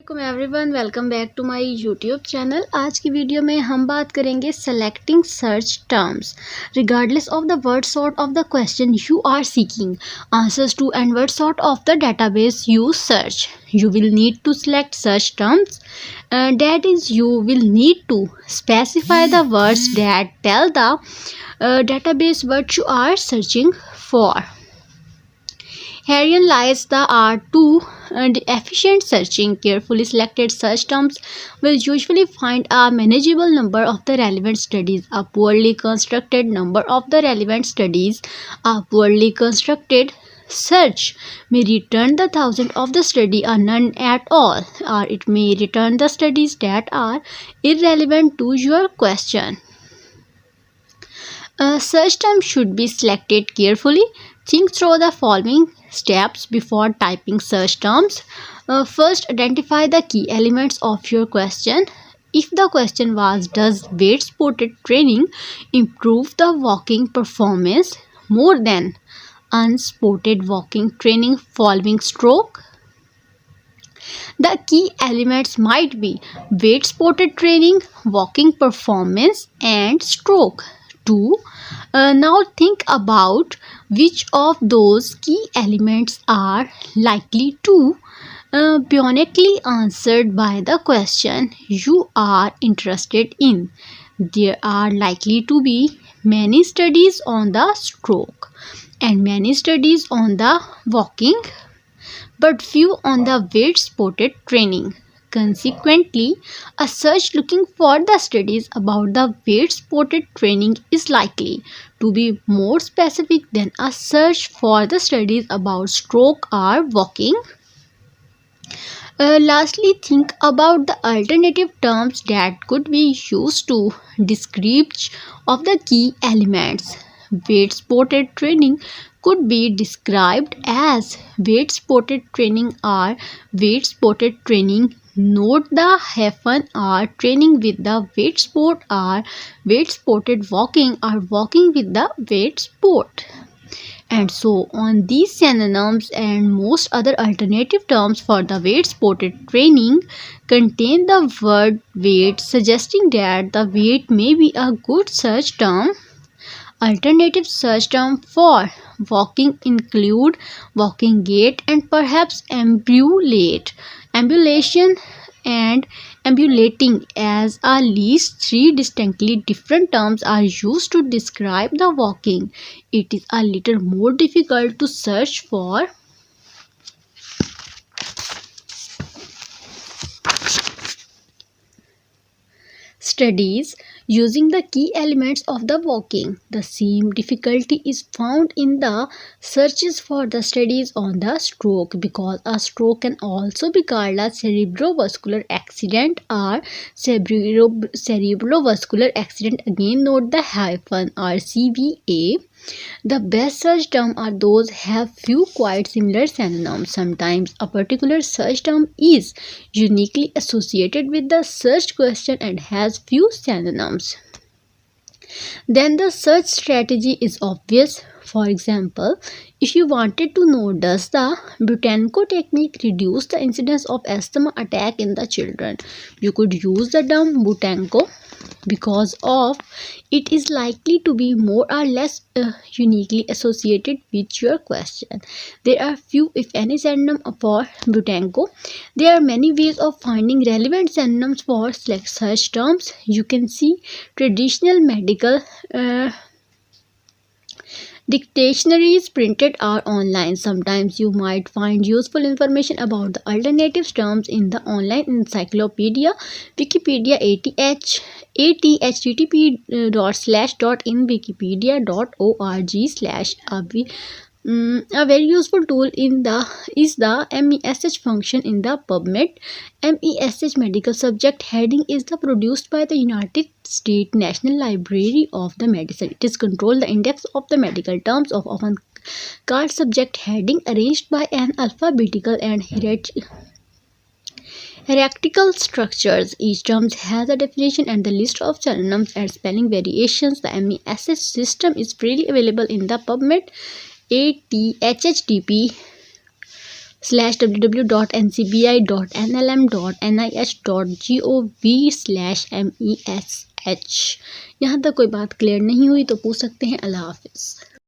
वालेकुम everyone, welcome back to my YouTube channel. आज की वीडियो में हम बात करेंगे selecting search terms regardless of the word sort of the question you are seeking answers to and word sort of the database you search. You will need to select search terms. That is, you will need to specify the words that tell the database what you are searching for. Herein lies the art to efficient searching. Carefully selected search terms will usually find a manageable number of the relevant studies. A poorly constructed number of the relevant studies, a poorly constructed search may return the thousand of the study or none at all, or it may return the studies that are irrelevant to your question. Search terms should be selected carefully. Think through the following steps before typing search terms. First, identify the key elements of your question. If the question was, does weight supported training improve the walking performance more than unsupported walking training following stroke? The key elements might be weight supported training, walking performance, and stroke. 2. Now think about which of those key elements are likely to bionically answered by the question you are interested in. There are likely to be many studies on the stroke and many studies on the walking, but few on the weight supported training. Consequently, a search looking for the studies about the weight supported training is likely to be more specific than a search for the studies about stroke or walking. Lastly, think about the alternative terms that could be used to describe of the key elements. Weight supported training could be described as weight supported training or weight supported training. Note the hyphen or training with the weight support or weight supported walking or walking with the weight support. And so on. These synonyms and most other alternative terms for the weight supported training contain the word weight, suggesting that the weight may be a good search term. Alternative search terms for walking include walking gait and perhaps ambulation and ambulating. As at least 3 distinctly different terms are used to describe the walking, it is a little more difficult to search for studies using the key elements of the walking. The same difficulty is found in the searches for the studies on the stroke, because a stroke can also be called a cerebrovascular accident or cerebrovascular accident. Again, note the hyphen or CVA. The best search terms are those have few quite similar synonyms. Sometimes a particular search term is uniquely associated with the searched question and has few synonyms. Then the search strategy is obvious. For example, if you wanted to know, does the Butenko technique reduce the incidence of asthma attack in the children, you could use the term Butenko because of it is likely to be more or less uniquely associated with your question. There are few if any synonyms for Butenko. There are many ways of finding relevant synonyms for select search terms. You can see traditional medical dictionaries printed or online. Sometimes you might find useful information about the alternative terms in the online encyclopedia Wikipedia http://in wikipedia.org/. A very useful tool is the MESH function in the PubMed. MESH medical subject heading is produced by the United States National Library of the Medicine. It is control the index of the medical terms of often called subject heading, arranged by an alphabetical and hierarchical structures. Each term has a definition and the list of synonyms and spelling variations. The MESH system is freely available in the PubMed http www.ncbi.nlm.nih.gov/mes। यहाँ तक कोई बात clear नहीं हुई तो पूछ सकते हैं। अल्लाह हाफिज़।